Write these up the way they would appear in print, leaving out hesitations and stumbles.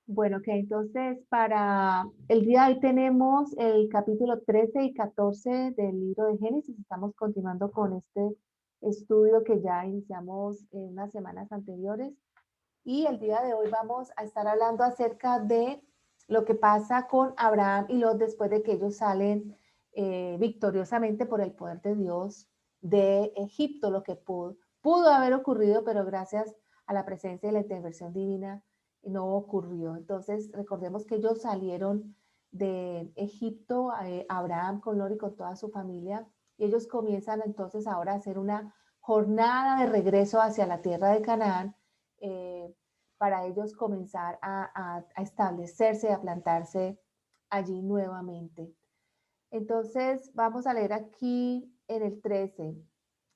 Bueno, que entonces para el día de hoy tenemos el capítulo 13 y 14 del libro de Génesis. Estamos continuando con este estudio que ya iniciamos en unas semanas anteriores. Y el día de hoy vamos a estar hablando acerca de lo que pasa con Abraham y Lot después de que ellos salen victoriosamente por el poder de Dios de Egipto, lo que pudo haber ocurrido, pero gracias a la presencia y la intervención divina no ocurrió. Entonces, recordemos que ellos salieron de Egipto, Abraham con Lot y con toda su familia, y ellos comienzan entonces ahora a hacer una jornada de regreso hacia la tierra de Canaán, eh, para ellos comenzar a establecerse, a plantarse allí nuevamente. Entonces, vamos a leer aquí en el 13,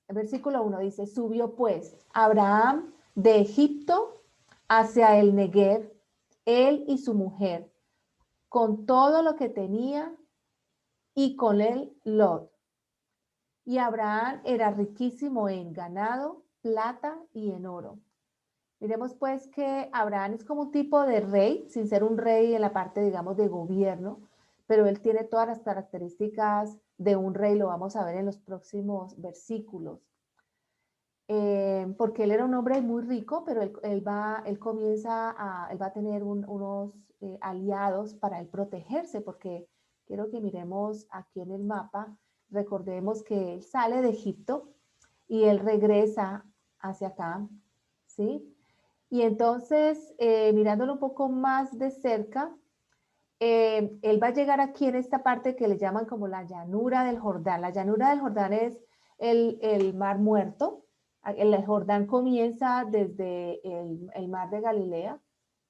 el versículo 1 dice, subió pues Abraham de Egipto hacia el Negev, él y su mujer, con todo lo que tenía, y con él Lot. Y Abraham era riquísimo en ganado, plata y en oro. Miremos pues que Abraham es como un tipo de rey, sin ser un rey en la parte, digamos, de gobierno, pero él tiene todas las características de un rey, lo vamos a ver en los próximos versículos. Porque él era un hombre muy rico, pero él va a tener unos aliados para él protegerse, porque quiero que miremos aquí en el mapa, recordemos que él sale de Egipto y él regresa hacia acá, ¿sí? Y entonces, mirándolo un poco más de cerca, él va a llegar aquí en esta parte que le llaman como la llanura del Jordán. La llanura del Jordán es el mar muerto. El Jordán comienza desde el mar de Galilea,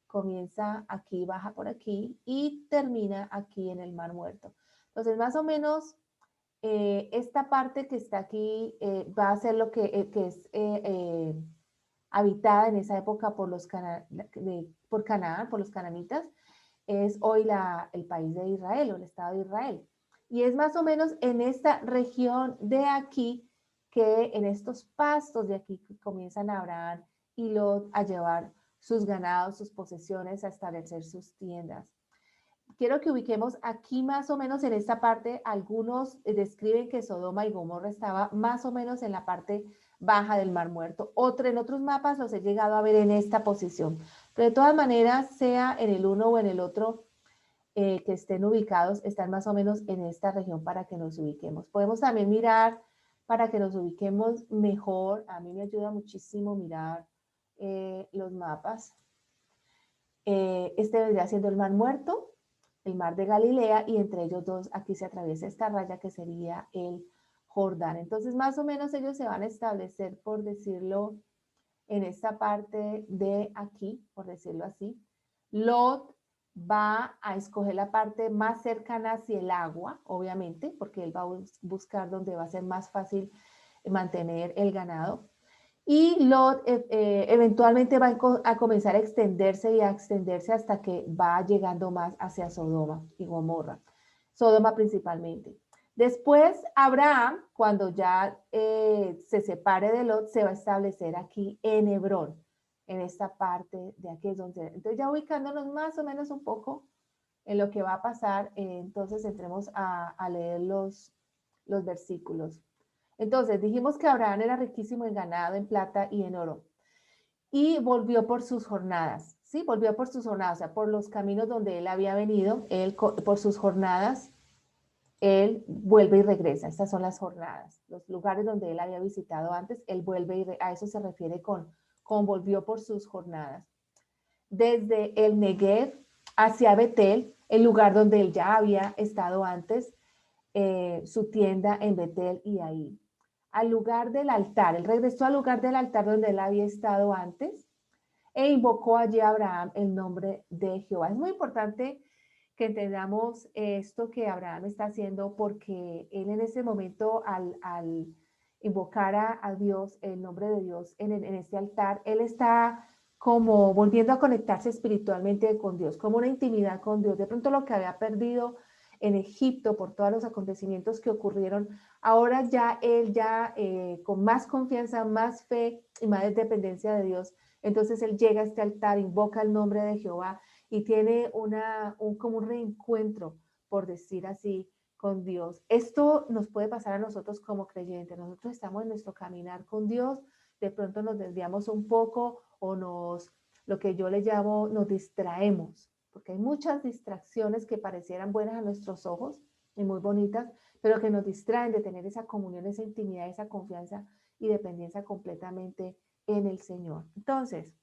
comienza aquí, baja por aquí y termina aquí en el mar muerto. Entonces, más o menos, esta parte que está aquí va a ser lo que es habitada en esa época por por Canaán, por los cananitas, es hoy el país de Israel o el Estado de Israel. Y es más o menos en esta región de aquí que en estos pastos de aquí comienzan Abraham y Lot a llevar sus ganados, sus posesiones, a establecer sus tiendas. Quiero que ubiquemos aquí más o menos en esta parte. Algunos describen que Sodoma y Gomorra estaba más o menos en la parte baja del Mar Muerto. En otros mapas los he llegado a ver en esta posición. Pero de todas maneras, sea en el uno o en el otro que estén ubicados, están más o menos en esta región para que nos ubiquemos. Podemos también mirar para que nos ubiquemos mejor. A mí me ayuda muchísimo mirar los mapas. Este vendría siendo el Mar Muerto, el Mar de Galilea, y entre ellos dos aquí se atraviesa esta raya que sería el Jordán. Entonces, más o menos ellos se van a establecer, por decirlo, en esta parte de aquí, por decirlo así. Lot va a escoger la parte más cercana hacia el agua, obviamente, porque él va a buscar donde va a ser más fácil mantener el ganado. Y Lot eventualmente va a comenzar a extenderse y a extenderse hasta que va llegando más hacia Sodoma y Gomorra, Sodoma principalmente. Después, Abraham, cuando ya se separe de Lot, se va a establecer aquí en Hebrón, en esta parte de aquí es donde, entonces ya ubicándonos más o menos un poco en lo que va a pasar, entonces entremos a leer los versículos. Entonces, dijimos que Abraham era riquísimo en ganado, en plata y en oro. Y volvió por sus jornadas, ¿sí? Volvió por sus jornadas, o sea, por los caminos donde él había venido, por sus jornadas, él vuelve y regresa. Estas son las jornadas, los lugares donde él había visitado antes, él vuelve y a eso se refiere con volvió por sus jornadas. Desde el Negev hacia Betel, el lugar donde él ya había estado antes, su tienda en Betel y ahí al lugar del altar. Él regresó al lugar del altar donde él había estado antes e invocó allí a Abraham el nombre de Jehová. Es muy importante que entendamos esto que Abraham está haciendo porque él en ese momento al invocar a Dios, el nombre de Dios en este altar, él está como volviendo a conectarse espiritualmente con Dios, como una intimidad con Dios. De pronto lo que había perdido en Egipto por todos los acontecimientos que ocurrieron, ahora ya él ya con más confianza, más fe y más dependencia de Dios, entonces él llega a este altar, invoca el nombre de Jehová y tiene como un reencuentro, por decir así, con Dios. Esto nos puede pasar a nosotros como creyentes. Nosotros estamos en nuestro caminar con Dios, de pronto nos desviamos un poco o lo que yo le llamo, nos distraemos, porque hay muchas distracciones que parecieran buenas a nuestros ojos y muy bonitas, pero que nos distraen de tener esa comunión, esa intimidad, esa confianza y dependencia completamente en el Señor. Entonces,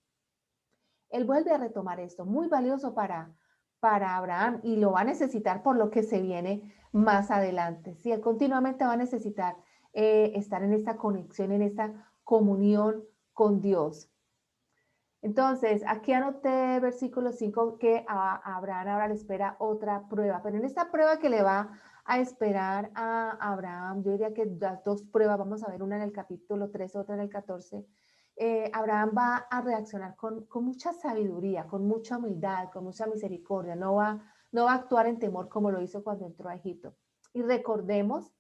él vuelve a retomar esto, muy valioso para Abraham y lo va a necesitar por lo que se viene más adelante. Sí, él continuamente va a necesitar estar en esta conexión, en esta comunión con Dios. Entonces, aquí anoté versículo 5 que a Abraham ahora le espera otra prueba, pero en esta prueba que le va a esperar a Abraham, yo diría que las dos pruebas, vamos a ver una en el capítulo 13, otra en el 14, Abraham va a reaccionar con mucha sabiduría, con mucha humildad, con mucha misericordia, no va a actuar en temor como lo hizo cuando entró a Egipto. Y recordemos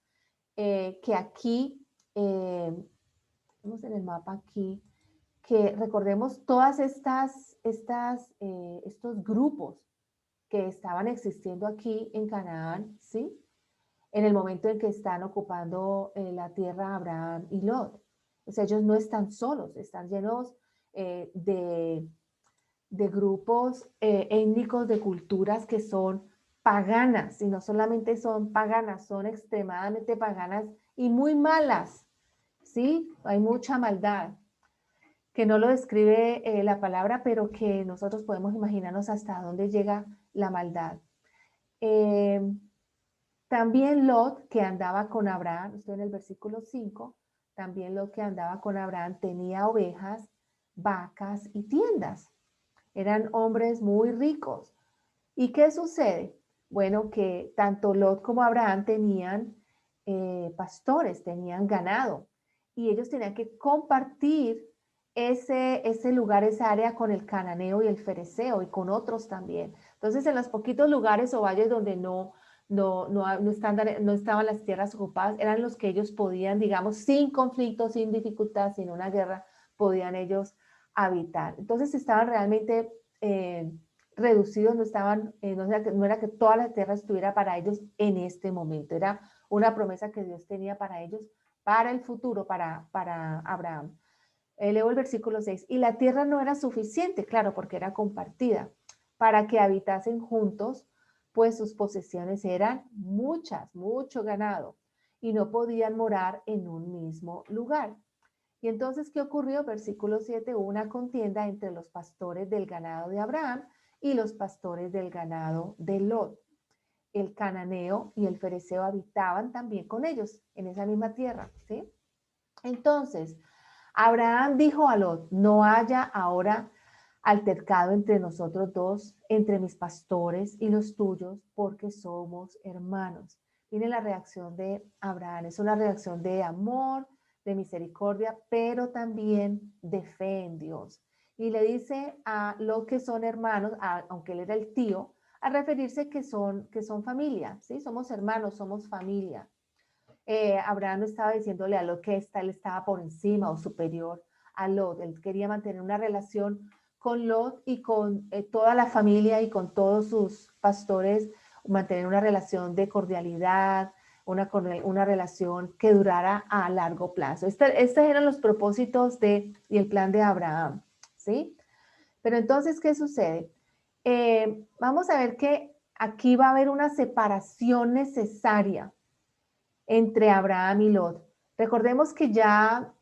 que aquí, vamos en el mapa aquí, que recordemos todas estos grupos que estaban existiendo aquí en Canaán, ¿sí? En el momento en que están ocupando la tierra Abraham y Lot. O sea, ellos no están solos, están llenos de grupos étnicos, de culturas que son paganas, y no solamente son paganas, son extremadamente paganas y muy malas, ¿sí? Hay mucha maldad que no lo describe la palabra, pero que nosotros podemos imaginarnos hasta dónde llega la maldad. Eh, También Lot, que andaba con Abraham, estoy en el versículo 5, también Lot que andaba con Abraham tenía ovejas, vacas y tiendas. Eran hombres muy ricos. ¿Y qué sucede? Bueno, que tanto Lot como Abraham tenían pastores, tenían ganado, y ellos tenían que compartir ese lugar, esa área con el cananeo y el fereceo y con otros también. Entonces, en los poquitos lugares o valles donde no estaban las tierras ocupadas, eran los que ellos podían, digamos, sin conflicto, sin dificultad, sin una guerra, podían ellos habitar. Entonces, estaban realmente reducidos, no era que toda la tierra estuviera para ellos en este momento, era una promesa que Dios tenía para ellos, para el futuro, para Abraham. Leo el versículo 6, y la tierra no era suficiente, claro, porque era compartida, para que habitasen juntos, pues sus posesiones eran muchas, mucho ganado, y no podían morar en un mismo lugar. Y entonces, ¿qué ocurrió? Versículo 7, hubo una contienda entre los pastores del ganado de Abraham y los pastores del ganado de Lot. El cananeo y el fereceo habitaban también con ellos en esa misma tierra, ¿sí? Entonces, Abraham dijo a Lot, no haya ahora altercado entre nosotros dos, entre mis pastores y los tuyos, porque somos hermanos. Miren la reacción de Abraham, es una reacción de amor, de misericordia, pero también de fe en Dios. Y le dice a los que son hermanos, aunque él era el tío, a referirse que son familia, ¿sí? Somos hermanos, somos familia. Abraham no estaba diciéndole a Lot que él estaba por encima o superior a Lot. Él quería mantener una relación con Lot y con toda la familia y con todos sus pastores, mantener una relación de cordialidad, una relación que durara a largo plazo. Estos eran los propósitos y el plan de Abraham, ¿sí? Pero entonces, ¿qué sucede? Vamos a ver que aquí va a haber una separación necesaria entre Abraham y Lot. Recordemos que ya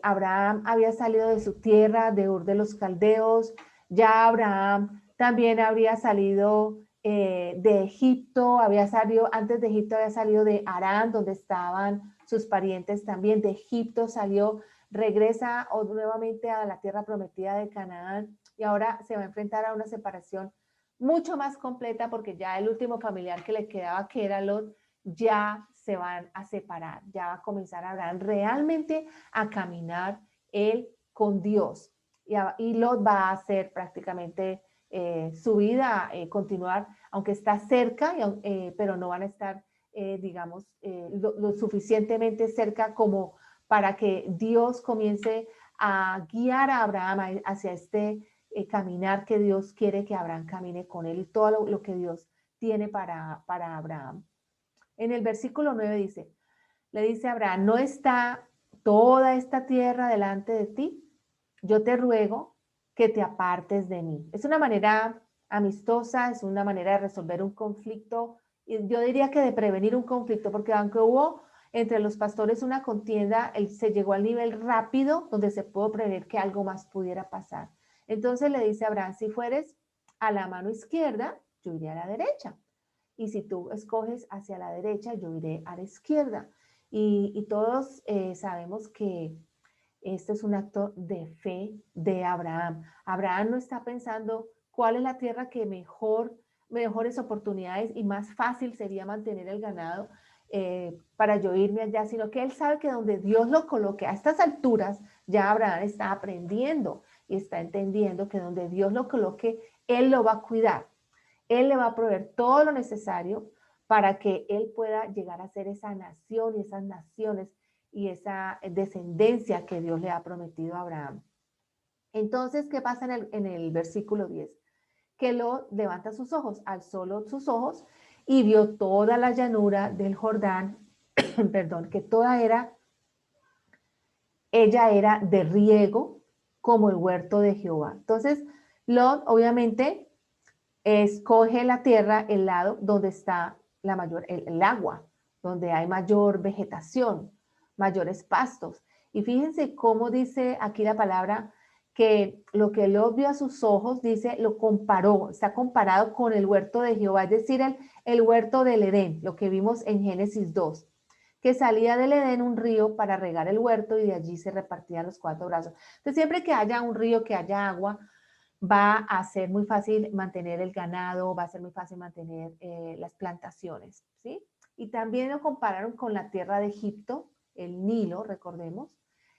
Abraham había salido de su tierra, de Ur de los Caldeos, ya Abraham también habría salido de Egipto, antes de Egipto había salido de Harán, donde estaban sus parientes también, de Egipto salió, regresa nuevamente a la tierra prometida de Canaán y ahora se va a enfrentar a una separación mucho más completa porque ya el último familiar que le quedaba, que era Lot, ya se van a separar, ya va a comenzar Abraham realmente a caminar él con Dios. Y Lot va a hacer prácticamente su vida, continuar, aunque está cerca, pero no van a estar, digamos, lo suficientemente cerca como para que Dios comience a guiar a Abraham hacia caminar que Dios quiere que Abraham camine con él y todo lo que Dios tiene para Abraham. En el versículo 9 dice, le dice a Abraham, ¿no está toda esta tierra delante de ti? Yo te ruego que te apartes de mí. Es una manera amistosa, es una manera de resolver un conflicto, y yo diría que de prevenir un conflicto, porque aunque hubo entre los pastores una contienda, se llegó al nivel rápido donde se pudo prever que algo más pudiera pasar. Entonces le dice a Abraham, si fueres a la mano izquierda, yo iré a la derecha. Y si tú escoges hacia la derecha, yo iré a la izquierda. Y todos sabemos que este es un acto de fe de Abraham. Abraham no está pensando cuál es la tierra que mejores oportunidades y más fácil sería mantener el ganado para yo irme allá, sino que él sabe que donde Dios lo coloque a estas alturas, ya Abraham está aprendiendo y está entendiendo que donde Dios lo coloque, él lo va a cuidar. Él le va a proveer todo lo necesario para que él pueda llegar a ser esa nación y esas naciones y esa descendencia que Dios le ha prometido a Abraham. Entonces, ¿qué pasa en el versículo 10? Que Lot levanta sus ojos, alzó Lot sus ojos y vio toda la llanura del Jordán, perdón, que ella era de riego como el huerto de Jehová. Entonces, Lot obviamente escoge la tierra, el lado donde está el agua, donde hay mayor vegetación, mayores pastos. Y fíjense cómo dice aquí la palabra que lo que Lot vio a sus ojos, dice, lo comparó, está comparado con el huerto de Jehová, es decir, el huerto del Edén, lo que vimos en Génesis 2, que salía del Edén un río para regar el huerto y de allí se repartían los 4 brazos. Entonces, siempre que haya un río, que haya agua, va a ser muy fácil mantener el ganado, va a ser muy fácil mantener las plantaciones, ¿sí? Y también lo compararon con la tierra de Egipto, el Nilo, recordemos,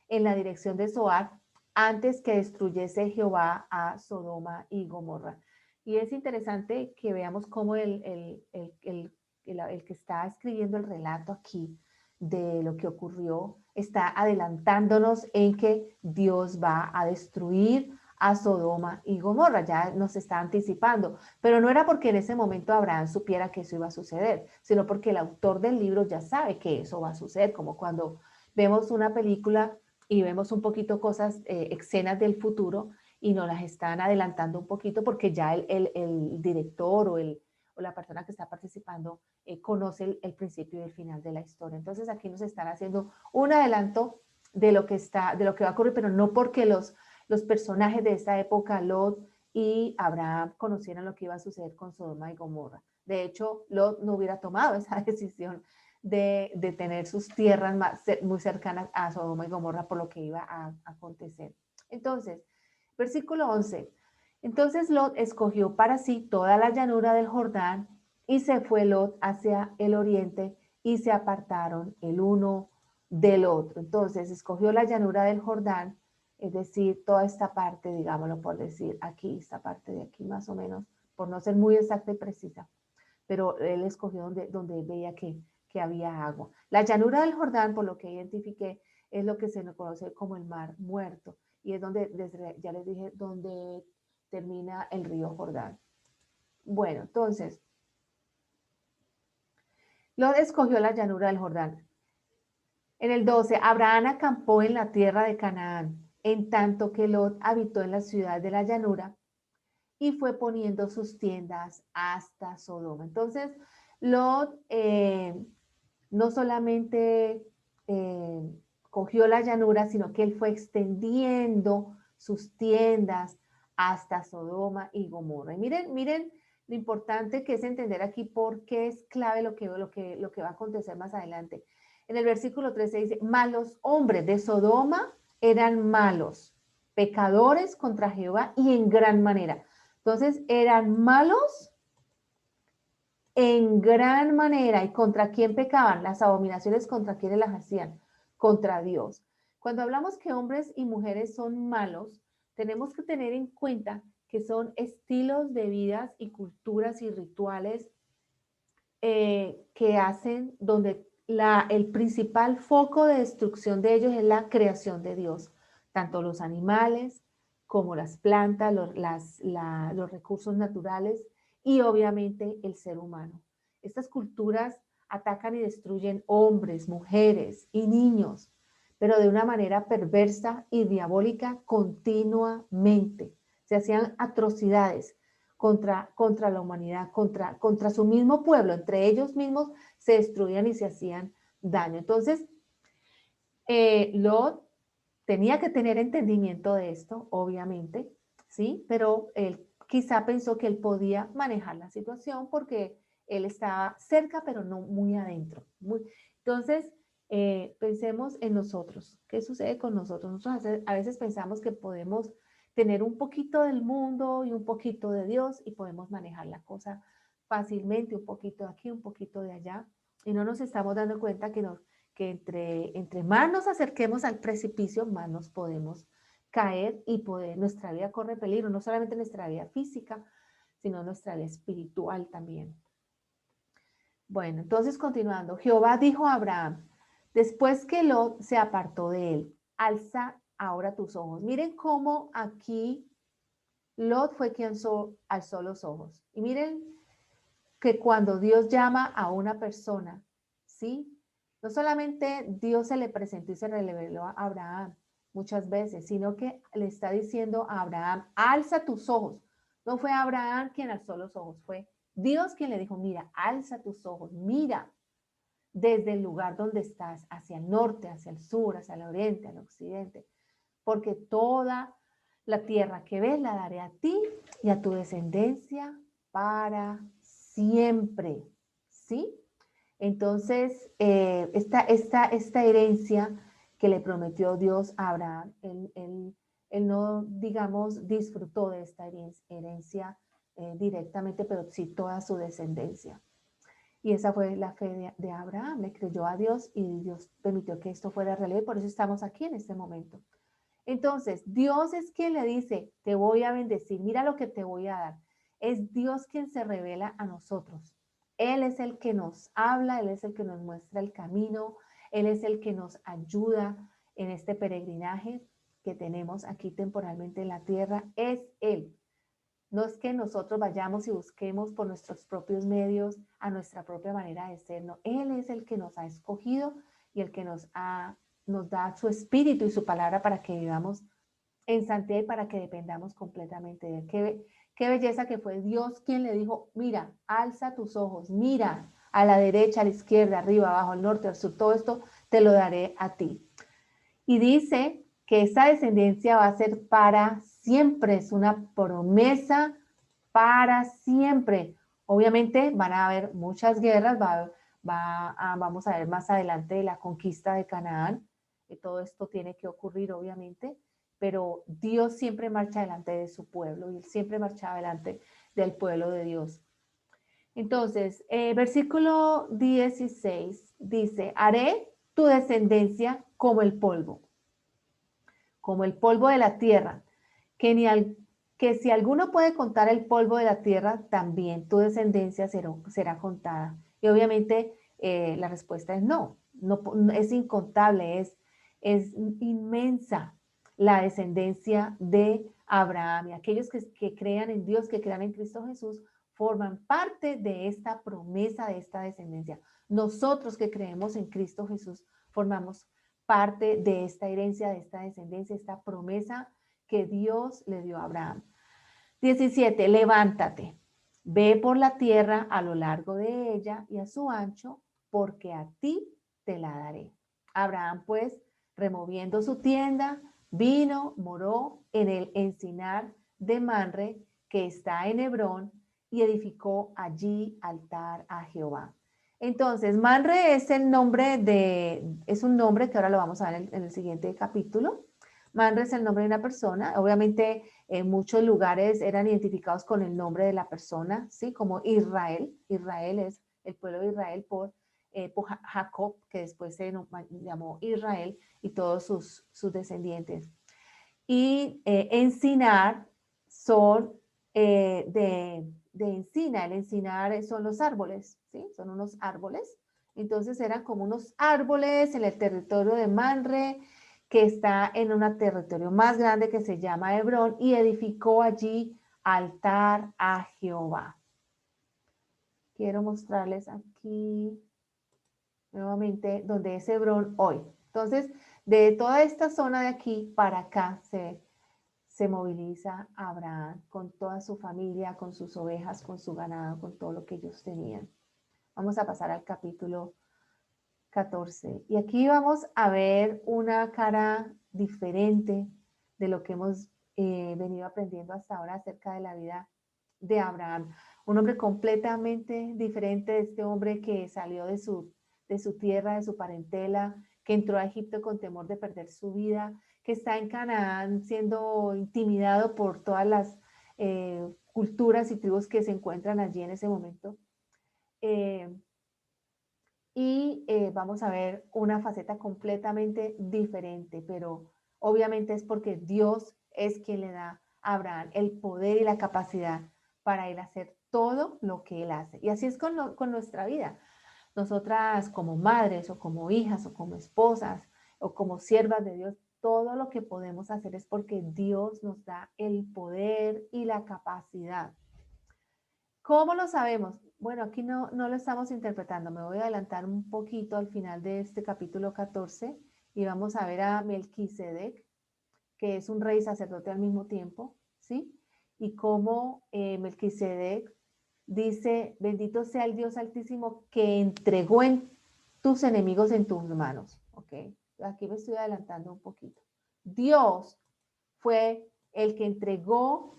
en la dirección de Zoar, antes que destruyese Jehová a Sodoma y Gomorra. Y es interesante que veamos cómo el que está escribiendo el relato aquí de lo que ocurrió está adelantándonos en que Dios va a destruir a Sodoma y Gomorra, ya nos está anticipando, pero no era porque en ese momento Abraham supiera que eso iba a suceder, sino porque el autor del libro ya sabe que eso va a suceder, como cuando vemos una película y vemos un poquito cosas, escenas del futuro y nos las están adelantando un poquito porque ya el director o la persona que está participando conoce el principio y el final de la historia. Entonces aquí nos están haciendo un adelanto de lo que va a ocurrir, pero no porque los personajes de esa época, Lot y Abraham, conocieran lo que iba a suceder con Sodoma y Gomorra. De hecho, Lot no hubiera tomado esa decisión de tener sus tierras muy cercanas a Sodoma y Gomorra por lo que iba a acontecer. Entonces, versículo 11. Entonces Lot escogió para sí toda la llanura del Jordán y se fue Lot hacia el oriente y se apartaron el uno del otro. Entonces escogió la llanura del Jordán, es decir, toda esta parte, digámoslo por decir, aquí, esta parte de aquí más o menos, por no ser muy exacta y precisa, pero él escogió donde veía que había agua. La llanura del Jordán, por lo que identifiqué, es lo que se conoce como el mar muerto, y es donde, ya les dije, donde termina el río Jordán. Bueno, entonces, Lot escogió la llanura del Jordán. En el 12, Abraham acampó en la tierra de Canaán, en tanto que Lot habitó en la ciudad de la llanura y fue poniendo sus tiendas hasta Sodoma. Entonces, Lot no solamente cogió la llanura, sino que él fue extendiendo sus tiendas hasta Sodoma y Gomorra. Y miren lo importante que es entender aquí por qué es clave lo que va a acontecer más adelante. En el versículo 13 dice, malos hombres de Sodoma eran malos, pecadores contra Jehová y en gran manera. Entonces, eran malos en gran manera. ¿Y contra quién pecaban? Las abominaciones, ¿contra quiénes las hacían? Contra Dios. Cuando hablamos que hombres y mujeres son malos, tenemos que tener en cuenta que son estilos de vidas y culturas y rituales que hacen donde el principal foco de destrucción de ellos es la creación de Dios, tanto los animales como las plantas, los recursos naturales y obviamente el ser humano. Estas culturas atacan y destruyen hombres, mujeres y niños, pero de una manera perversa y diabólica continuamente. Se hacían atrocidades contra la humanidad, contra su mismo pueblo, entre ellos mismos se destruían y se hacían daño. Entonces, Lot tenía que tener entendimiento de esto, obviamente, ¿sí? Pero él quizá pensó que él podía manejar la situación porque él estaba cerca, pero no muy adentro. Entonces, pensemos en nosotros. ¿Qué sucede con nosotros? Nosotros a veces pensamos que podemos tener un poquito del mundo y un poquito de Dios y podemos manejar la cosa fácilmente, un poquito de aquí, un poquito de allá, y no nos estamos dando cuenta que entre más nos acerquemos al precipicio, más nos podemos caer y nuestra vida corre peligro, no solamente nuestra vida física, sino nuestra vida espiritual también. Bueno, entonces continuando, Jehová dijo a Abraham, después que Lot se apartó de él, alza ahora tus ojos. Miren cómo aquí Lot fue quien alzó los ojos. Y miren que cuando Dios llama a una persona, ¿sí? No solamente Dios se le presentó y se le reveló a Abraham muchas veces, sino que le está diciendo a Abraham, alza tus ojos. No fue Abraham quien alzó los ojos, fue Dios quien le dijo, mira, alza tus ojos, mira desde el lugar donde estás, hacia el norte, hacia el sur, hacia el oriente, al occidente, porque toda la tierra que ves la daré a ti y a tu descendencia para siempre, ¿sí? Entonces, esta herencia que le prometió Dios a Abraham, él no, digamos, disfrutó de esta herencia directamente, pero sí toda su descendencia. Y esa fue la fe de Abraham, le creyó a Dios y Dios permitió que esto fuera realidad y por eso estamos aquí en este momento. Entonces, Dios es quien le dice, te voy a bendecir, mira lo que te voy a dar. Es Dios quien se revela a nosotros. Él es el que nos habla, Él es el que nos muestra el camino, Él es el que nos ayuda en este peregrinaje que tenemos aquí temporalmente en la tierra. Es Él. No es que nosotros vayamos y busquemos por nuestros propios medios, a nuestra propia manera de ser, no. Él es el que nos ha escogido y el que nos da su espíritu y su palabra para que vivamos en santidad y para que dependamos completamente de él. Qué belleza que fue Dios quien le dijo, mira, alza tus ojos, mira a la derecha, a la izquierda, arriba, abajo, al norte, al sur, todo esto te lo daré a ti. Y dice que esa descendencia va a ser para siempre, es una promesa para siempre. Obviamente van a haber muchas guerras, vamos a ver más adelante la conquista de Canaán, todo esto tiene que ocurrir obviamente, pero Dios siempre marcha delante de su pueblo y él siempre marcha delante del pueblo de Dios. Entonces, versículo 16 dice, haré tu descendencia como el polvo de la tierra, que si alguno puede contar el polvo de la tierra, también tu descendencia será contada. Y obviamente la respuesta es no, no, es incontable, es inmensa la descendencia de Abraham. Y aquellos que crean en Dios, que crean en Cristo Jesús, forman parte de esta promesa, de esta descendencia. Nosotros que creemos en Cristo Jesús, formamos parte de esta herencia, de esta descendencia, esta promesa que Dios le dio a Abraham. 17, levántate, ve por la tierra a lo largo de ella y a su ancho, porque a ti te la daré. Abraham, pues, removiendo su tienda, vino, moró en el encinar de Manre, que está en Hebrón, y edificó allí altar a Jehová. Entonces, Manre es un nombre que ahora lo vamos a ver en el siguiente capítulo. Manre es el nombre de una persona. Obviamente, en muchos lugares eran identificados con el nombre de la persona, ¿sí? Como Israel. Israel es el pueblo de Israel por Jacob, que después se llamó Israel, y todos sus descendientes. Y encinar son de encina. El encinar son los árboles, ¿sí? Son unos árboles. Entonces eran como unos árboles en el territorio de Manre que está en un territorio más grande que se llama Hebrón, y edificó allí altar a Jehová. Quiero mostrarles aquí nuevamente donde es Hebrón hoy. Entonces, de toda esta zona de aquí para acá se moviliza Abraham con toda su familia, con sus ovejas, con su ganado, con todo lo que ellos tenían. Vamos a pasar al capítulo 14. Y aquí vamos a ver una cara diferente de lo que hemos venido aprendiendo hasta ahora acerca de la vida de Abraham. Un hombre completamente diferente de este hombre que salió de su tierra, de su parentela, que entró a Egipto con temor de perder su vida, que está en Canaán siendo intimidado por todas las culturas y tribus que se encuentran allí en ese momento. Vamos a ver una faceta completamente diferente, pero obviamente es porque Dios es quien le da a Abraham el poder y la capacidad para él hacer todo lo que él hace. Y así es con nuestra vida. Nosotras como madres o como hijas o como esposas o como siervas de Dios, todo lo que podemos hacer es porque Dios nos da el poder y la capacidad. ¿Cómo lo sabemos? Bueno, aquí no lo estamos interpretando. Me voy a adelantar un poquito al final de este capítulo 14 y vamos a ver a Melquisedec, que es un rey sacerdote al mismo tiempo, ¿sí? Y cómo Melquisedec dice, bendito sea el Dios Altísimo que entregó en tus enemigos en tus manos, ¿ok? Aquí me estoy adelantando un poquito. Dios fue el que entregó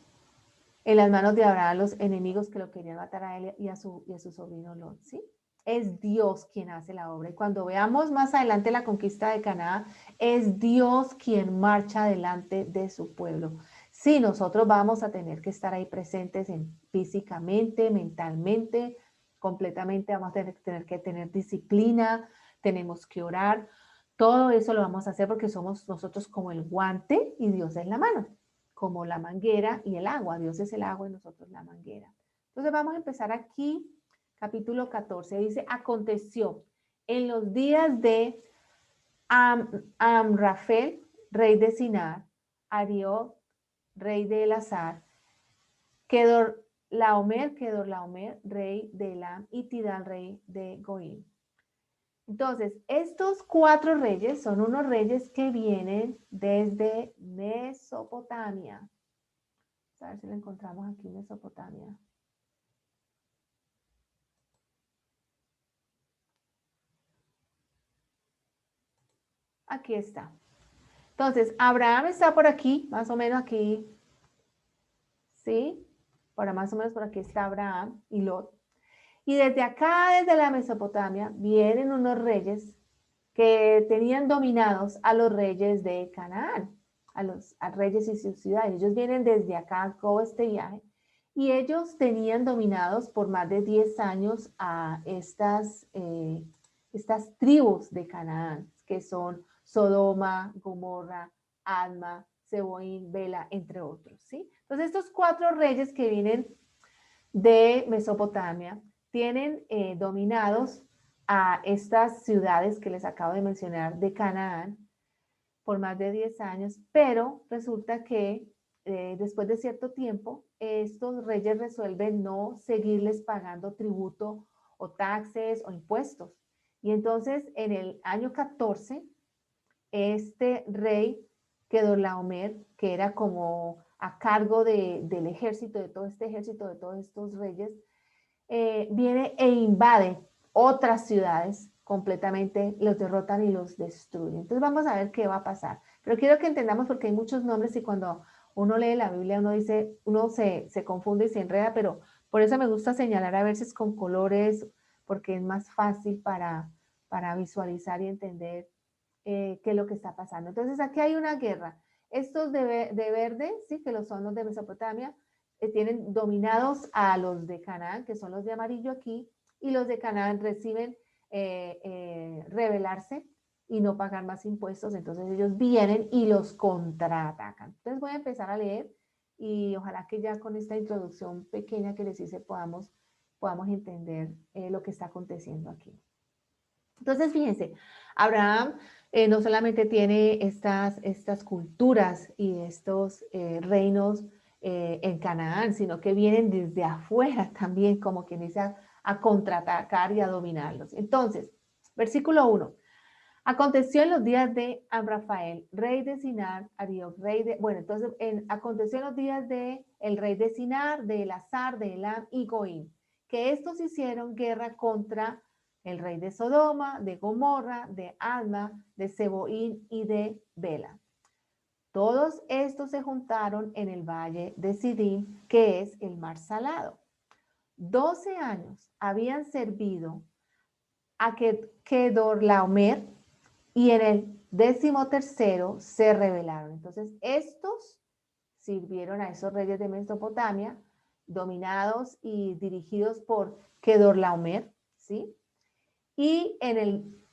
en las manos de Abraham los enemigos que lo querían matar a él y a su sobrino Lot, ¿sí? Es Dios quien hace la obra. Y cuando veamos más adelante la conquista de Canaán, es Dios quien marcha delante de su pueblo. Sí, nosotros vamos a tener que estar ahí presentes físicamente, mentalmente, completamente, vamos a tener que tener disciplina, tenemos que orar. Todo eso lo vamos a hacer porque somos nosotros como el guante y Dios es la mano, como la manguera y el agua. Dios es el agua y nosotros la manguera. Entonces vamos a empezar aquí, capítulo 14. Dice, aconteció en los días de Amrafel, rey de Sinar, Arió, rey de Elazar, Kedorlaomer, rey de Elam, y Tidal, rey de Goim. Entonces, estos 4 reyes son unos reyes que vienen desde Mesopotamia. A ver si lo encontramos aquí en Mesopotamia. Aquí está. Entonces, Abraham está por aquí, más o menos aquí, ¿sí? Ahora más o menos por aquí está Abraham y Lot. Y desde acá, desde la Mesopotamia, vienen unos reyes que tenían dominados a los reyes de Canaán, a reyes y sus ciudades. Ellos vienen desde acá, todo este viaje, y ellos tenían dominados por más de 10 años a estas tribus de Canaán, que son Sodoma, Gomorra, Adma, Seboín, Bela, entre otros, ¿sí? Entonces estos 4 reyes que vienen de Mesopotamia tienen dominados a estas ciudades que les acabo de mencionar de Canaán por más de 10 años, pero resulta que después de cierto tiempo, estos reyes resuelven no seguirles pagando tributo o taxes o impuestos. Y entonces en el año 14, este rey Kedorlaomer, que era como a cargo del ejército, de todo este ejército, de todos estos reyes, viene e invade otras ciudades completamente, los derrotan y los destruyen. Entonces vamos a ver qué va a pasar. Pero quiero que entendamos porque hay muchos nombres y cuando uno lee la Biblia uno se confunde y se enreda, pero por eso me gusta señalar a veces con colores porque es más fácil para visualizar y entender qué es lo que está pasando. Entonces aquí hay una guerra. Estos de verde, sí, que son los de Mesopotamia, tienen dominados a los de Canaán, que son los de amarillo aquí, y los de Canaán reciben rebelarse y no pagar más impuestos, entonces ellos vienen y los contraatacan. Entonces voy a empezar a leer y ojalá que ya con esta introducción pequeña que les hice podamos entender lo que está aconteciendo aquí. Entonces, fíjense, Abraham no solamente tiene estas culturas y estos reinos en Canaán, sino que vienen desde afuera también, como quien dice, a contraatacar y a dominarlos. Entonces, versículo 1. Aconteció en los días de Amrafael, rey de Sinar, Arioc, rey de, bueno, entonces, aconteció en los días de el rey de Sinar, de Elazar, de Elam y Goim, que estos hicieron guerra contra el rey de Sodoma, de Gomorra, de Adma, de Seboín y de Bela. Todos estos se juntaron en el valle de Sidim, que es el mar salado. 12 años habían servido a Kedorlaomer, y en el 13º se rebelaron. Entonces, estos sirvieron a esos reyes de Mesopotamia, dominados y dirigidos por Kedorlaomer, ¿sí? Y en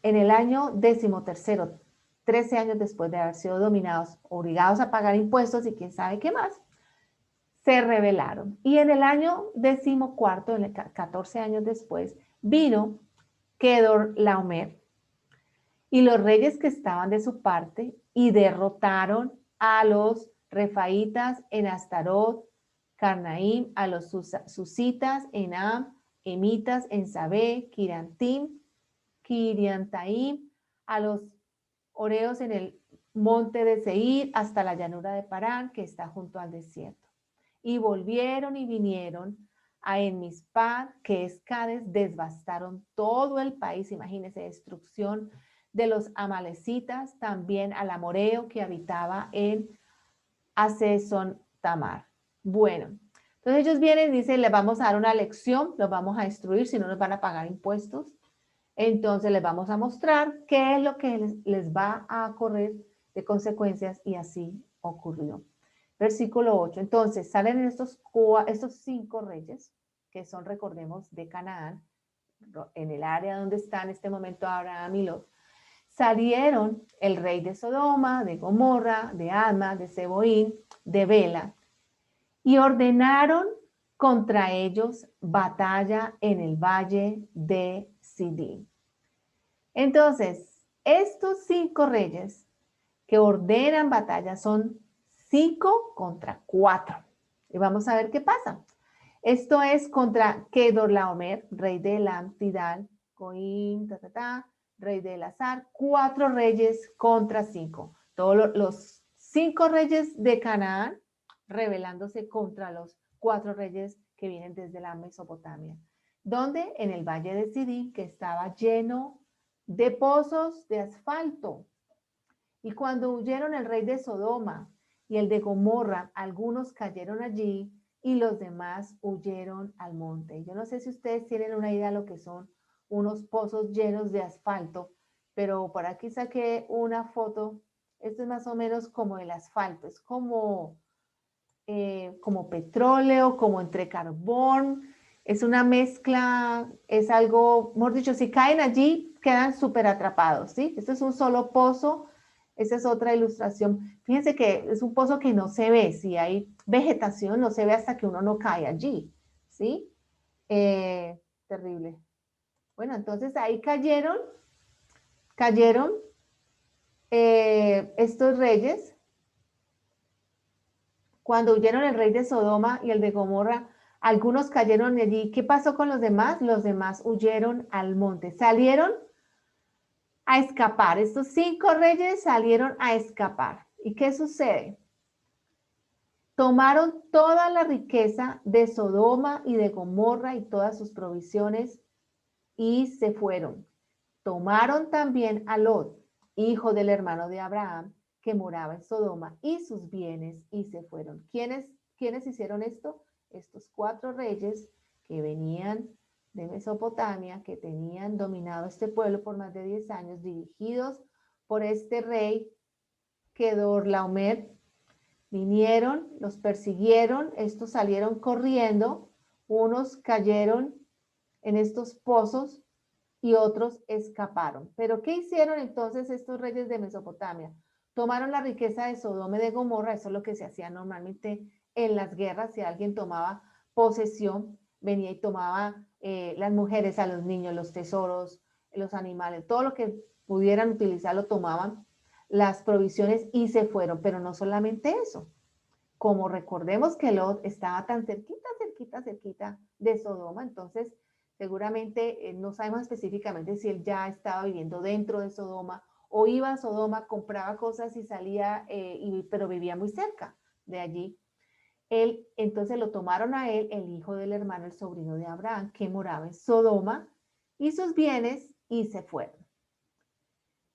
el año 13º, 13 años después de haber sido dominados, obligados a pagar impuestos y quién sabe qué más, se rebelaron. Y en el año 14º, 14 años después, vino Kedorlaomer y los reyes que estaban de su parte y derrotaron a los refaitas en Astarot, Carnaim, a los susitas en Am, emitas en Sabé, Kiriantaim, a los oreos en el monte de Seir, hasta la llanura de Parán, que está junto al desierto. Y volvieron y vinieron a Enmispad, que es Cades, devastaron todo el país, imagínense, destrucción de los amalecitas, también al amoreo que habitaba en Hazeson Tamar. Bueno, entonces ellos vienen y dicen, les vamos a dar una lección, los vamos a destruir, si no nos van a pagar impuestos. Entonces les vamos a mostrar qué es lo que les va a correr de consecuencias y así ocurrió. Versículo 8. Entonces salen estos 5 reyes que son, recordemos, de Canaán, en el área donde está en este momento Abraham y Lot. Salieron el rey de Sodoma, de Gomorra, de Adma, de Seboín, de Bela, y ordenaron contra ellos batalla en el valle de Sidim. Entonces, estos 5 reyes que ordenan batalla son 5 contra 4. Y vamos a ver qué pasa. Esto es contra Kedorlaomer, rey de Elam, Tidal, Goim, rey de Elazar, 4 reyes contra 5. Todos los 5 reyes de Canaán rebelándose contra los 4 reyes que vienen desde la Mesopotamia. ¿Dónde? En el valle de Sidim, que estaba lleno de pozos de asfalto. Y cuando huyeron el rey de Sodoma y el de Gomorra, algunos cayeron allí y los demás huyeron al monte. Yo no sé si ustedes tienen una idea de lo que son unos pozos llenos de asfalto, pero por aquí saqué una foto. Esto es más o menos como el asfalto, es como petróleo, como entre carbón, es una mezcla, es algo, mejor dicho, si caen allí, quedan súper atrapados, ¿sí? Esto es un solo pozo, esa es otra ilustración. Fíjense que es un pozo que no se ve, si hay vegetación, no se ve hasta que uno no cae allí, ¿sí? Terrible. Bueno, entonces ahí cayeron estos reyes. Cuando huyeron el rey de Sodoma y el de Gomorra, algunos cayeron allí. ¿Qué pasó con los demás? Los demás huyeron al monte. Salieron a escapar. Estos 5 reyes salieron a escapar. ¿Y qué sucede? Tomaron toda la riqueza de Sodoma y de Gomorra y todas sus provisiones y se fueron. Tomaron también a Lot, hijo del hermano de Abraham, que moraba en Sodoma, y sus bienes, y se fueron. ¿Quiénes hicieron esto? Estos 4 reyes que venían de Mesopotamia, que tenían dominado este pueblo por más de 10 años, dirigidos por este rey Kedorlaomer, vinieron, los persiguieron, estos salieron corriendo, unos cayeron en estos pozos y otros escaparon. Pero ¿qué hicieron entonces estos reyes de Mesopotamia? Tomaron la riqueza de Sodoma y de Gomorra, eso es lo que se hacía normalmente en las guerras, si alguien tomaba posesión, venía y tomaba las mujeres, a los niños, los tesoros, los animales, todo lo que pudieran utilizar lo tomaban, las provisiones y se fueron. Pero no solamente eso, como recordemos que Lot estaba tan cerquita de Sodoma, entonces seguramente no sabemos específicamente si él ya estaba viviendo dentro de Sodoma o iba a Sodoma, compraba cosas y salía, pero vivía muy cerca de allí. Él, entonces lo tomaron a él, el hijo del hermano, el sobrino de Abraham, que moraba en Sodoma, y sus bienes, y se fueron.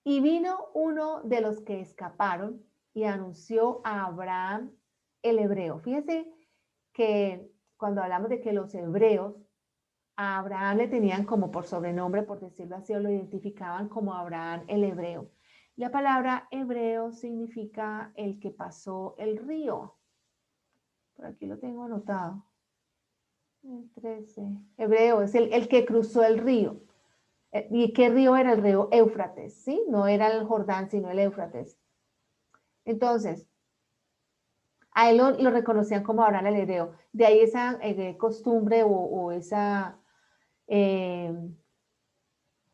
Y vino uno de los que escaparon y anunció a Abraham el hebreo. Fíjese que cuando hablamos de que los hebreos a Abraham le tenían como por sobrenombre, por decirlo así, o lo identificaban como Abraham el hebreo. La palabra hebreo significa el que pasó el río. Por aquí lo tengo anotado. El 13. Hebreo es el que cruzó el río. ¿Y qué río era? El río Éufrates, ¿sí? No era el Jordán, sino el Éufrates. Entonces, a él lo reconocían como Abraham el hebreo. De ahí esa costumbre o esa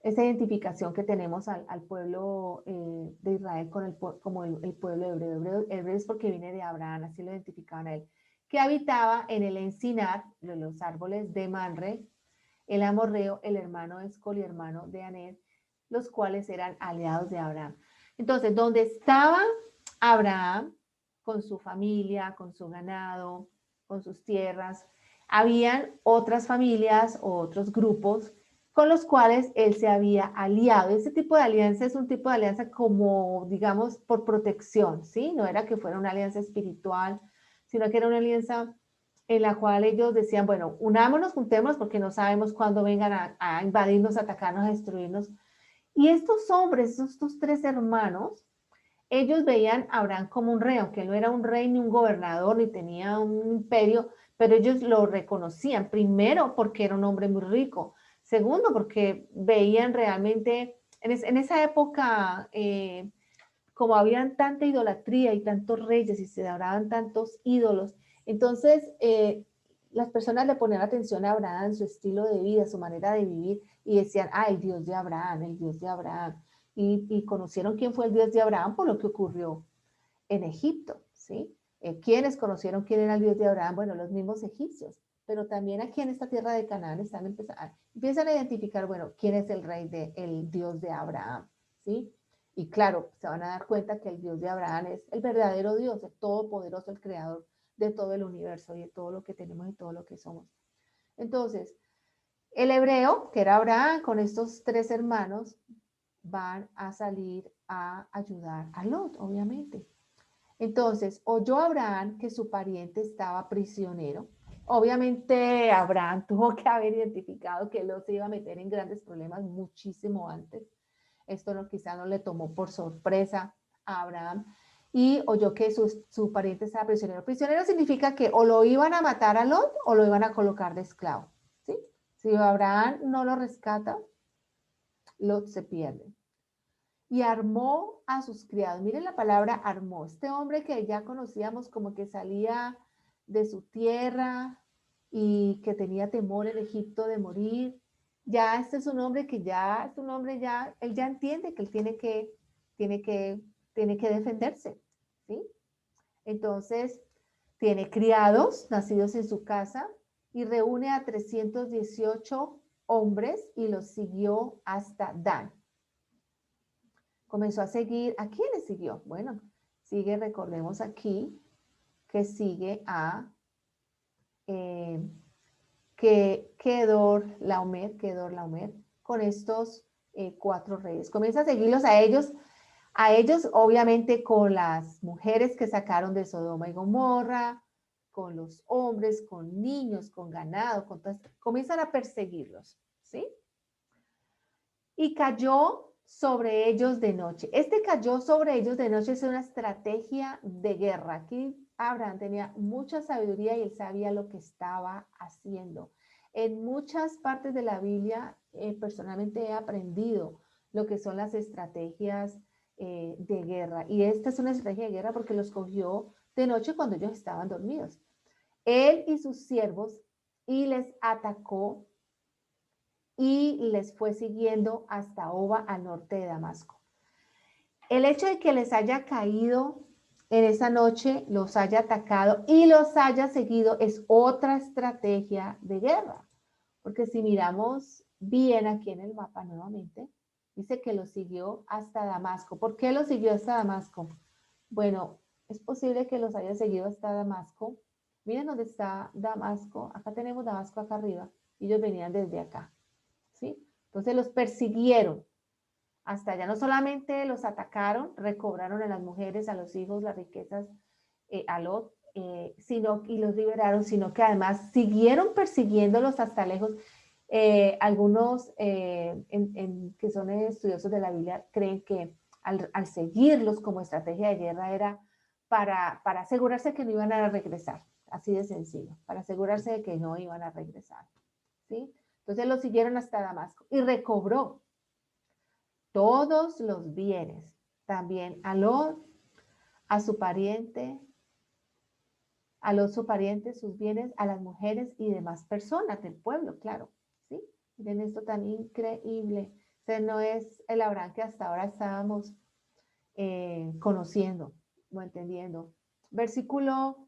identificación que tenemos al pueblo de Israel como el pueblo hebreo. Hebreo es porque viene de Abraham, así lo identificaban a él, que habitaba en el encinar, de los árboles de Manre, el amorreo, el hermano de Escol y hermano de Aner, los cuales eran aliados de Abraham. Entonces, donde estaba Abraham con su familia, con su ganado, con sus tierras, habían otras familias o otros grupos con los cuales él se había aliado. Ese tipo de alianza es un tipo de alianza como, digamos, por protección, ¿sí? No era que fuera una alianza espiritual, sino que era una alianza en la cual ellos decían, bueno, unámonos, juntémonos, porque no sabemos cuándo vengan a invadirnos, a atacarnos, a destruirnos. Y estos hombres, estos tres hermanos, ellos veían a Abraham como un rey, aunque no era un rey ni un gobernador, ni tenía un imperio, pero ellos lo reconocían, primero porque era un hombre muy rico, segundo porque veían realmente, en esa época, como habían tanta idolatría y tantos reyes y se adoraban tantos ídolos, entonces las personas le ponían atención a Abraham, su estilo de vida, su manera de vivir, y decían, ah, el Dios de Abraham, el Dios de Abraham. Y conocieron quién fue el Dios de Abraham por lo que ocurrió en Egipto, ¿sí? ¿Quiénes conocieron quién era el Dios de Abraham? Bueno, los mismos egipcios, pero también aquí en esta tierra de Canaán empiezan a identificar, bueno, quién es el rey el Dios de Abraham, ¿sí? Y claro, se van a dar cuenta que el Dios de Abraham es el verdadero Dios, el todopoderoso, el creador de todo el universo y de todo lo que tenemos y todo lo que somos. Entonces, el hebreo, que era Abraham, con estos tres hermanos, van a salir a ayudar a Lot, obviamente. Entonces, oyó Abraham que su pariente estaba prisionero. Obviamente, Abraham tuvo que haber identificado que Lot se iba a meter en grandes problemas muchísimo antes. Esto quizá no le tomó por sorpresa a Abraham. Y oyó que su pariente estaba prisionero. Prisionero significa que o lo iban a matar a Lot o lo iban a colocar de esclavo. ¿Sí? Si Abraham no lo rescata, Lot se pierde. Y armó a sus criados. Miren la palabra armó. Este hombre que ya conocíamos como que salía de su tierra y que tenía temor en Egipto de morir. Ya este es un hombre que ya, es un hombre ya, él ya entiende que él tiene que, tiene que defenderse, ¿sí? Entonces, tiene criados nacidos en su casa y reúne a 318 hombres y los siguió hasta Dan. Comenzó a seguir, ¿a quién le siguió? Bueno, sigue, recordemos aquí, que sigue a Kedor Laomer, con estos cuatro reyes. Comienza a seguirlos a ellos obviamente con las mujeres que sacaron de Sodoma y Gomorra, con los hombres, con niños, con ganado, comienzan a perseguirlos, ¿sí? Y cayó sobre ellos de noche. Este cayó sobre ellos de noche es una estrategia de guerra. Aquí Abraham tenía mucha sabiduría y él sabía lo que estaba haciendo. En muchas partes de la Biblia, personalmente he aprendido lo que son las estrategias de guerra. Y esta es una estrategia de guerra porque los cogió de noche cuando ellos estaban dormidos. Él y sus siervos y les atacó y les fue siguiendo hasta Oba, al norte de Damasco. El hecho de que les haya caído en esa noche, los haya atacado y los haya seguido es otra estrategia de guerra. Porque si miramos bien aquí en el mapa nuevamente, dice que lo siguió hasta Damasco. ¿Por qué lo siguió hasta Damasco? Bueno, es posible que los haya seguido hasta Damasco. Miren dónde está Damasco. Acá tenemos Damasco acá arriba. Y ellos venían desde acá. ¿Sí? Entonces los persiguieron hasta allá. No solamente los atacaron, recobraron a las mujeres, a los hijos, las riquezas, a Lot, y los liberaron, sino que además siguieron persiguiéndolos hasta lejos. Algunos que son estudiosos de la Biblia creen que al seguirlos como estrategia de guerra era para asegurarse que no iban a regresar, así de sencillo, para asegurarse de que no iban a regresar. ¿Sí? Entonces lo siguieron hasta Damasco y recobró todos los bienes, también a Lot, a su pariente, su pariente, sus bienes, a las mujeres y demás personas del pueblo, claro, ¿sí? Miren esto tan increíble. Este no es el Abraham que hasta ahora estábamos conociendo o entendiendo. Versículo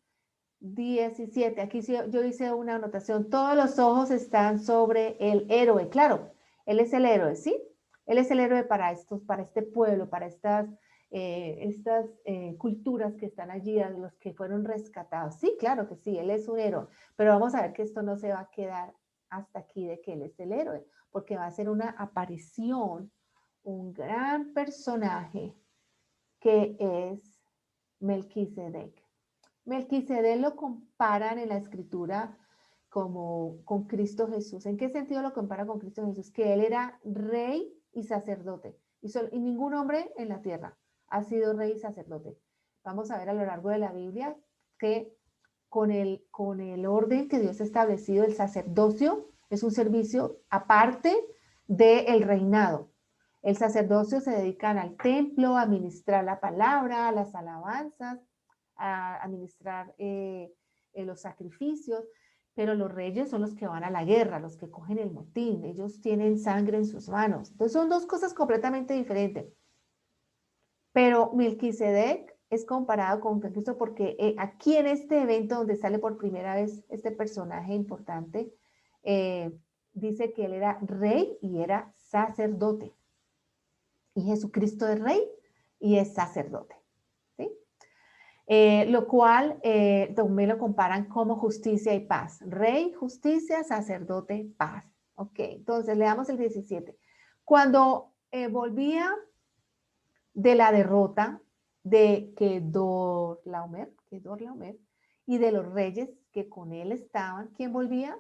17, aquí yo hice una anotación, todos los ojos están sobre el héroe, claro, él es el héroe, ¿sí? Él es el héroe para este pueblo, para estas culturas que están allí, a los que fueron rescatados. Sí, claro que sí, él es un héroe, pero vamos a ver que esto no se va a quedar hasta aquí de que él es el héroe, porque va a ser una aparición, un gran personaje que es Melquisedec. Melquisedec lo comparan en la escritura como con Cristo Jesús. ¿En qué sentido lo compara con Cristo Jesús? Que él era rey y sacerdote. Y ningún hombre en la tierra ha sido rey y sacerdote. Vamos a ver a lo largo de la Biblia que con el orden que Dios ha establecido, el sacerdocio es un servicio aparte del reinado. El sacerdocio se dedican al templo, a ministrar la palabra, a las alabanzas, a administrar los sacrificios, pero los reyes son los que van a la guerra, los que cogen el motín, ellos tienen sangre en sus manos. Entonces son dos cosas completamente diferentes. Pero Melquisedec es comparado con Cristo porque aquí en este evento donde sale por primera vez este personaje importante, dice que él era rey y era sacerdote. Y Jesucristo es rey y es sacerdote. ¿Sí? Lo cual también lo comparan como justicia y paz. Rey, justicia, sacerdote, paz. Ok, entonces leamos el 17. Cuando volvía de la derrota de Kedorlaomer y de los reyes que con él estaban, ¿quién volvía?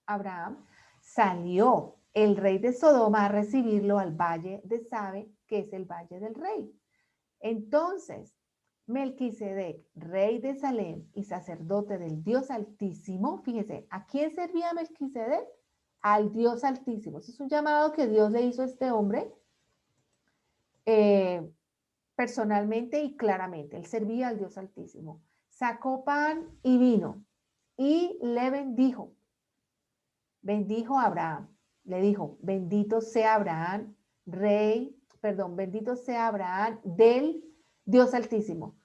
Abraham. Salió el rey de Sodoma a recibirlo al valle de Sabe, que es el valle del rey. Entonces, Melquisedec, rey de Salem y sacerdote del Dios Altísimo, fíjese, ¿a quién servía Melquisedec? Al Dios Altísimo. Ese es un llamado que Dios le hizo a este hombre personalmente y claramente. Él servía al Dios Altísimo. Sacó pan y vino y le bendijo. Bendijo a Abraham. Le dijo, bendito sea Abraham, bendito sea Abraham del Dios Altísimo.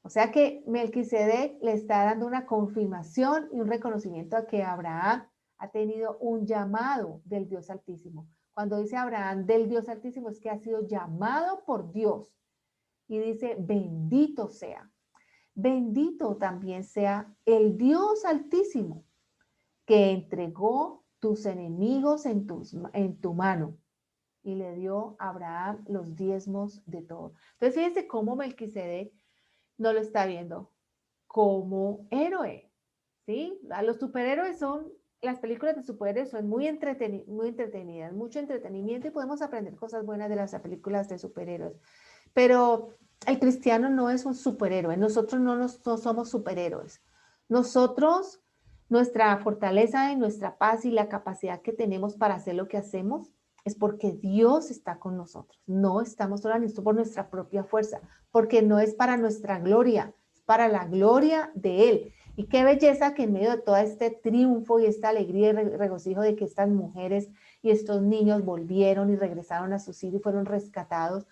O sea que Melquisedec le está dando una confirmación y un reconocimiento a que Abraham ha tenido un llamado del Dios Altísimo. Cuando dice Abraham del Dios Altísimo es que ha sido llamado por Dios. Y dice, bendito sea. Bendito también sea el Dios Altísimo que entregó tus enemigos en tu mano y le dio a Abraham los diezmos de todo. Entonces fíjense cómo Melquisedec no lo está viendo como héroe, ¿sí? Los superhéroes las películas de superhéroes son muy entretenidas, mucho entretenimiento y podemos aprender cosas buenas de las películas de superhéroes. Pero el cristiano no es un superhéroe, nosotros no somos superhéroes. Nosotros, nuestra fortaleza y nuestra paz y la capacidad que tenemos para hacer lo que hacemos es porque Dios está con nosotros. No estamos solos ni por nuestra propia fuerza, porque no es para nuestra gloria, es para la gloria de Él. Y qué belleza que en medio de todo este triunfo y esta alegría y regocijo de que estas mujeres y estos niños volvieron y regresaron a su sitio y fueron rescatados,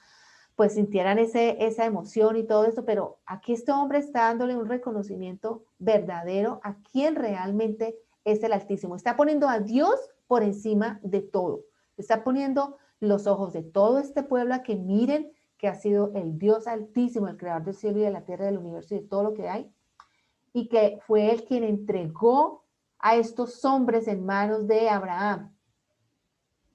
pues sintieran esa emoción y todo eso, pero aquí este hombre está dándole un reconocimiento verdadero a quien realmente es el Altísimo. Está poniendo a Dios por encima de todo. Está poniendo los ojos de todo este pueblo a que miren que ha sido el Dios Altísimo, el creador del cielo y de la tierra, del universo y de todo lo que hay, y que fue él quien entregó a estos hombres en manos de Abraham.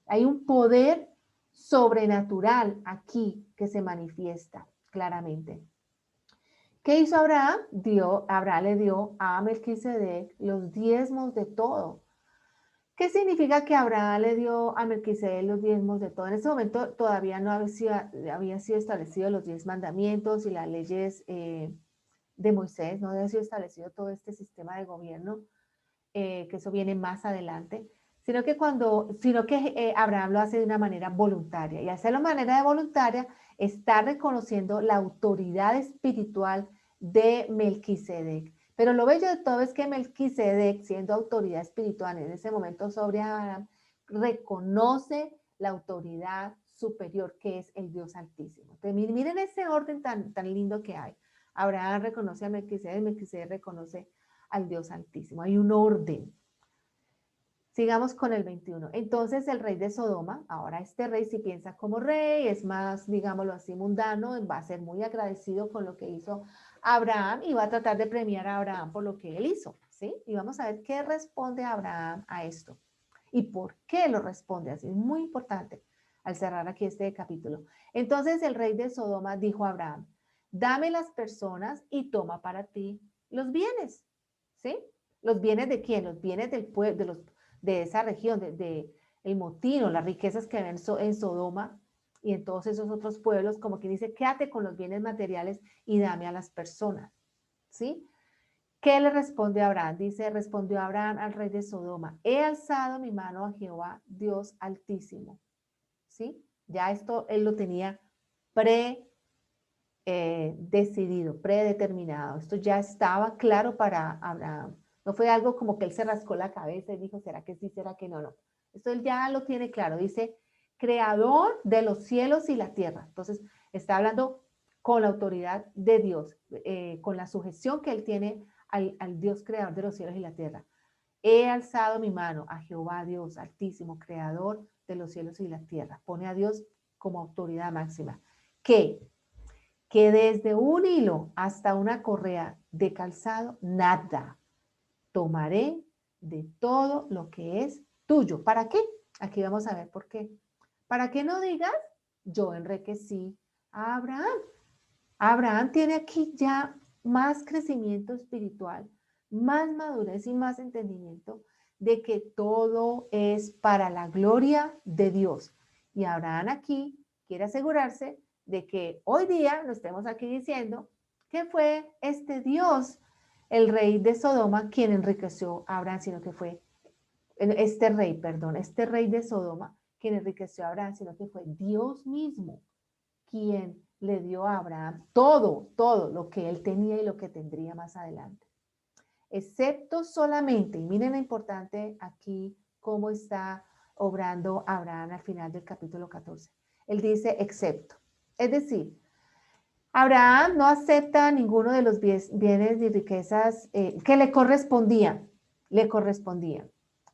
Hay un poder sobrenatural aquí que se manifiesta claramente. ¿Qué hizo Abraham? Abraham le dio a Melquisedec los diezmos de todo. ¿Qué significa que Abraham le dio a Melquisedec los diezmos de todo? En ese momento todavía no había sido establecidos los 10 mandamientos y las leyes de Moisés, no había sido establecido todo este sistema de gobierno, que eso viene más adelante, sino que Abraham lo hace de una manera voluntaria, y hacerlo de manera voluntaria está reconociendo la autoridad espiritual de Melquisedec. Pero lo bello de todo es que Melquisedec, siendo autoridad espiritual en ese momento sobre Abraham, reconoce la autoridad superior que es el Dios Altísimo. Entonces, miren ese orden tan lindo que hay. Abraham reconoce a Melquisedec, Melquisedec reconoce al Dios Altísimo. Hay un orden. Sigamos con el 21. Entonces el rey de Sodoma, ahora este rey si piensa como rey, es más, digámoslo así, mundano, va a ser muy agradecido con lo que hizo Abraham y va a tratar de premiar a Abraham por lo que él hizo, ¿sí? Y vamos a ver qué responde Abraham a esto y por qué lo responde así. Es muy importante al cerrar aquí este capítulo. Entonces el rey de Sodoma dijo a Abraham, dame las personas y toma para ti los bienes, ¿sí? ¿Los bienes de quién? Los bienes del pueblo, de esa región, el motín o las riquezas que ven en Sodoma y en todos esos otros pueblos, como quien dice, quédate con los bienes materiales y dame a las personas, ¿sí? ¿Qué le responde Abraham? Dice, respondió Abraham al rey de Sodoma, he alzado mi mano a Jehová, Dios Altísimo, ¿sí? Ya esto él lo tenía decidido, predeterminado. Esto ya estaba claro para Abraham. No fue algo como que él se rascó la cabeza y dijo, ¿será que sí, será que no? No. Esto él ya lo tiene claro. Dice, creador de los cielos y la tierra. Entonces, está hablando con la autoridad de Dios, con la sujeción que él tiene al Dios creador de los cielos y la tierra. He alzado mi mano a Jehová Dios Altísimo, creador de los cielos y la tierra. Pone a Dios como autoridad máxima. Que desde un hilo hasta una correa de calzado, nada tomaré de todo lo que es tuyo. ¿Para qué? Aquí vamos a ver por qué. Para que no digas, yo enriquecí a Abraham. Abraham tiene aquí ya más crecimiento espiritual, más madurez y más entendimiento de que todo es para la gloria de Dios. Y Abraham aquí quiere asegurarse de que hoy día no estemos aquí diciendo que fue este Dios, el rey de Sodoma, quien enriqueció a Abraham, sino que fue este rey de Sodoma, quien enriqueció a Abraham, sino que fue Dios mismo quien le dio a Abraham todo lo que él tenía y lo que tendría más adelante. Excepto solamente, y miren lo importante aquí, cómo está obrando Abraham al final del capítulo 14. Él dice excepto. Es decir, Abraham no acepta ninguno de los bienes y riquezas que le correspondían.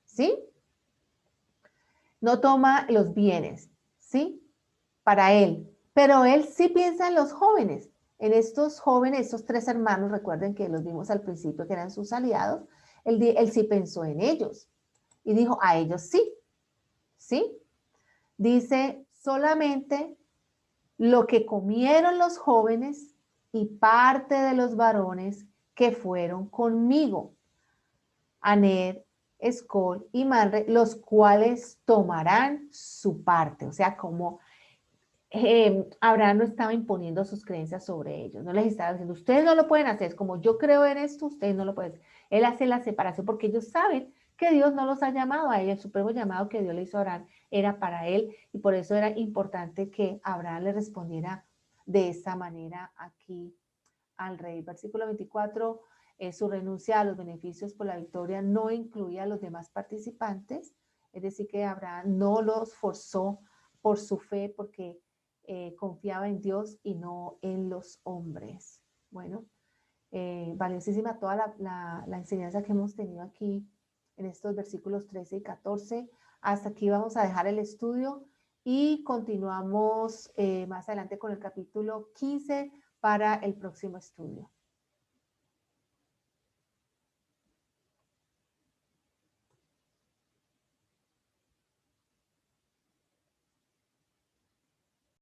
¿Sí? No toma los bienes, ¿sí? Para él. Pero él sí piensa en los jóvenes, en estos jóvenes, estos tres hermanos, recuerden que los vimos al principio que eran sus aliados, él sí pensó en ellos y dijo, a ellos sí, ¿sí? Dice, solamente lo que comieron los jóvenes y parte de los varones que fueron conmigo, Aner, Escol y Manre, los cuales tomarán su parte, o sea, como Abraham no estaba imponiendo sus creencias sobre ellos, no les estaba diciendo, ustedes no lo pueden hacer, es como yo creo en esto, ustedes no lo pueden hacer. Él hace la separación porque ellos saben que Dios no los ha llamado a ellos, el supremo llamado que Dios le hizo a Abraham era para él y por eso era importante que Abraham le respondiera de esa manera aquí al rey. Versículo 24, Su renuncia a los beneficios por la victoria no incluía a los demás participantes, es decir, que Abraham no los forzó por su fe porque confiaba en Dios y no en los hombres. Bueno, valiosísima toda la enseñanza que hemos tenido aquí en estos versículos 13 y 14. Hasta aquí vamos a dejar el estudio y continuamos más adelante con el capítulo 15 para el próximo estudio.